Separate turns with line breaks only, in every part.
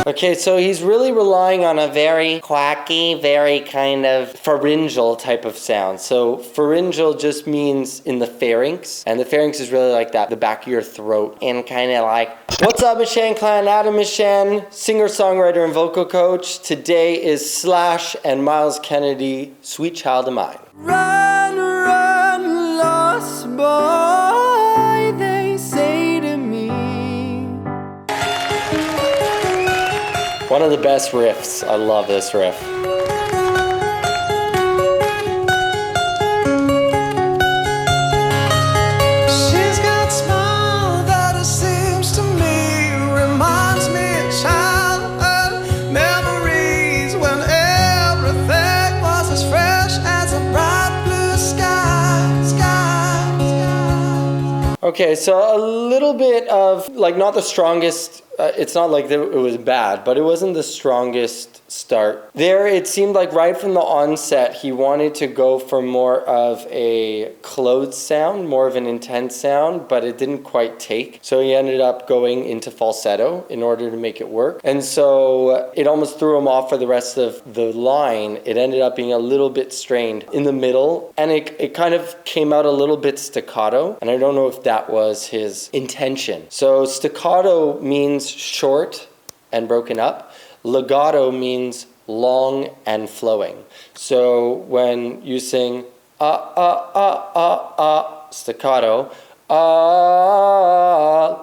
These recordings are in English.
Okay, so he's really relying on a very quacky, very kind of pharyngeal type of sound. So pharyngeal just means in the pharynx, and the pharynx is really like that, the back of your throat, and kind of like, what's up, Mishan clan? Adam Mishan, singer, songwriter, and vocal coach. Today is Slash and Myles Kennedy, Sweet Child of Mine.
Run, run, lost boy, they say to me.
One of the best riffs. I love this riff.
She's got a smile that it seems to me reminds me of childhood memories when everything was as fresh as a bright blue sky.
Okay, so a little bit of, like, not the strongest, it's not like it was bad, but it wasn't the strongest start. There, it seemed like right from the onset, he wanted to go for more of a closed sound, more of an intense sound, but it didn't quite take. So he ended up going into falsetto in order to make it work. And so it almost threw him off for the rest of the line. It ended up being a little bit strained in the middle, and it kind of came out a little bit staccato, and I don't know if that was his intention. So staccato means short and broken up. Legato means long and flowing. So when you sing staccato,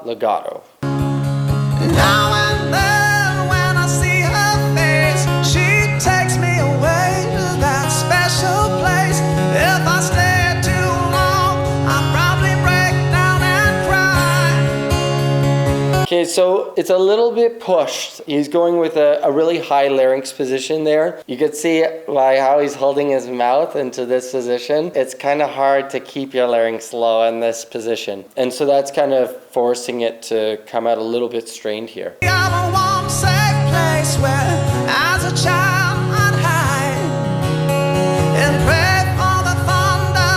legato.
Now and then when I see her face, she takes me away to that special place. If I stay too long, I'll probably break down and cry.
Okay, so it's a little bit pushed. He's going with a really high larynx position there. You can see by how he's holding his mouth into this position. It's kind of hard to keep your larynx low in this position. And so that's kind of forcing it to come out a little bit strained here.
I'm a warm, safe place where, as a child, I'd hide and pray for the thunder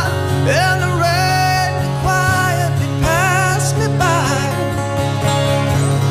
and the rain to quietly pass me by.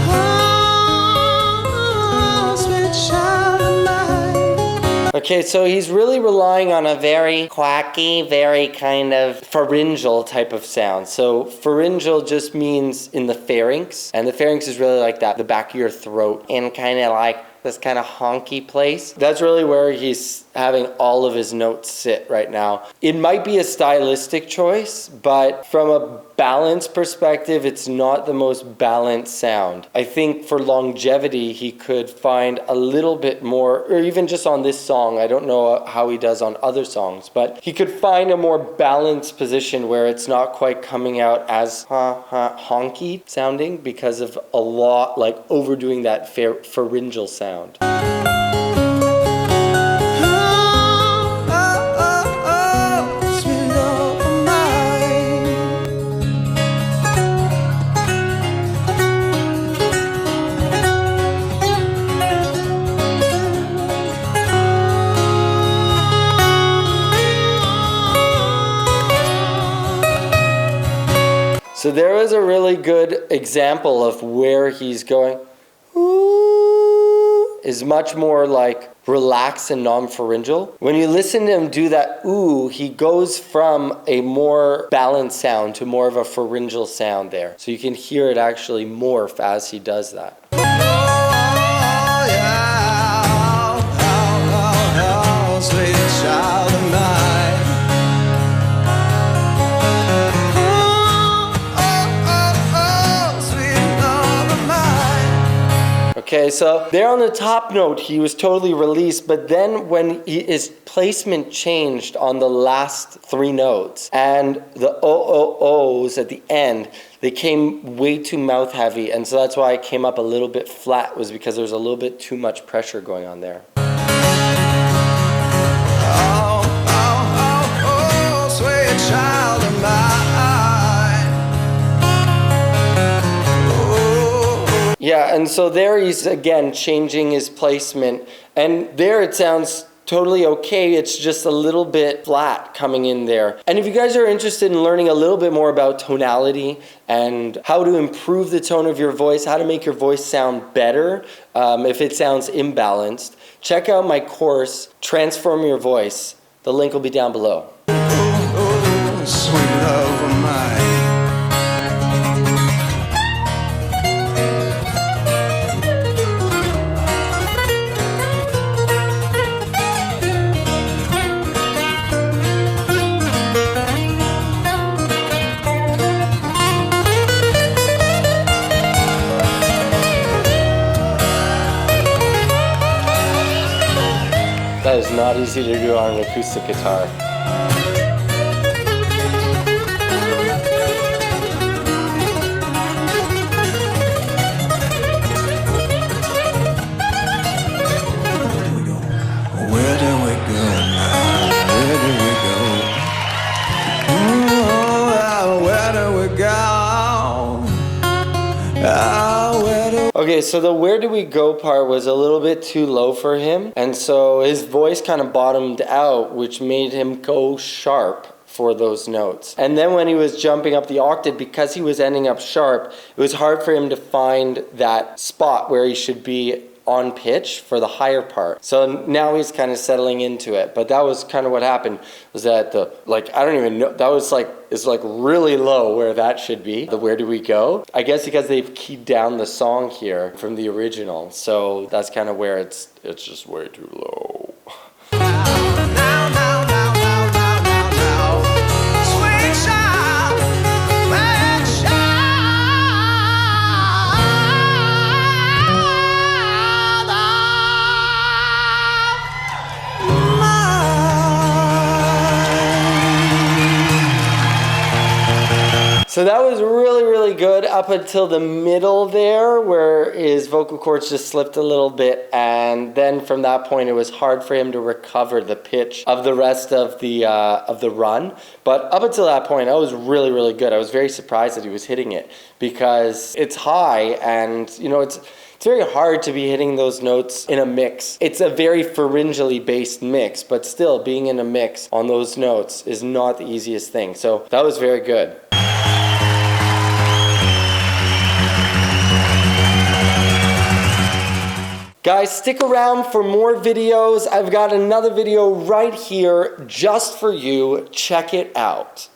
Oh, sweet child of mine.
Okay, so he's really relying on a very quacky, very kind of pharyngeal type of sound. So pharyngeal just means in the pharynx, and the pharynx is really like that, the back of your throat, and kind of like this kind of honky place. That's really where he's having all of his notes sit right now. It might be a stylistic choice, but from a balance perspective, it's not the most balanced sound. I think for longevity, he could find a little bit more, or even just on this song, I don't know how he does on other songs, but he could find a more balanced position where it's not quite coming out as honky sounding because of a lot, like overdoing that pharyngeal sound. So there is a really good example of where he's going. Ooh, is much more like relaxed and non-pharyngeal. When you listen to him do that ooh, he goes from a more balanced sound to more of a pharyngeal sound there. So you can hear it actually morph as he does that. Okay, so there on the top note, he was totally released, but then when his placement changed on the last three notes, and the O-O-O's at the end, they came way too mouth heavy, and so that's why it came up a little bit flat, was because there was a little bit too much pressure going on there.
Sweet child of mine.
Yeah, and so there he's again changing his placement, and there it sounds totally okay. It's just a little bit flat coming in there. And if you guys are interested in learning a little bit more about tonality and how to improve the tone of your voice, how to make your voice sound better if it sounds imbalanced, check out my course, Transform Your Voice. The link will be down below.
Oh, sweet love of mine.
That is not easy to do on an acoustic guitar.
Where do we go now? Where do we go? Oh, where do we go? Oh, where do
Okay, so the where do we go part was a little bit too low for him, and so his voice kind of bottomed out, which made him go sharp for those notes. And then when he was jumping up the octave, because he was ending up sharp, it was hard for him to find that spot where he should be on pitch for the higher part. So now he's kind of settling into it. But that was kind of what happened, was that the, like, I don't even know, that was like, it's like really low where that should be. The where do we go? I guess because they've keyed down the song here from the original. So that's kind of where it's just way too low. So that was really, really good up until the middle there, where his vocal cords just slipped a little bit, and then from that point it was hard for him to recover the pitch of the rest of the run. But up until that point, that was really, really good. I was very surprised that he was hitting it, because it's high, and you know, it's very hard to be hitting those notes in a mix. It's a very pharyngally based mix, but still being in a mix on those notes is not the easiest thing. So that was very good. Guys, stick around for more videos. I've got another video right here just for you. Check it out.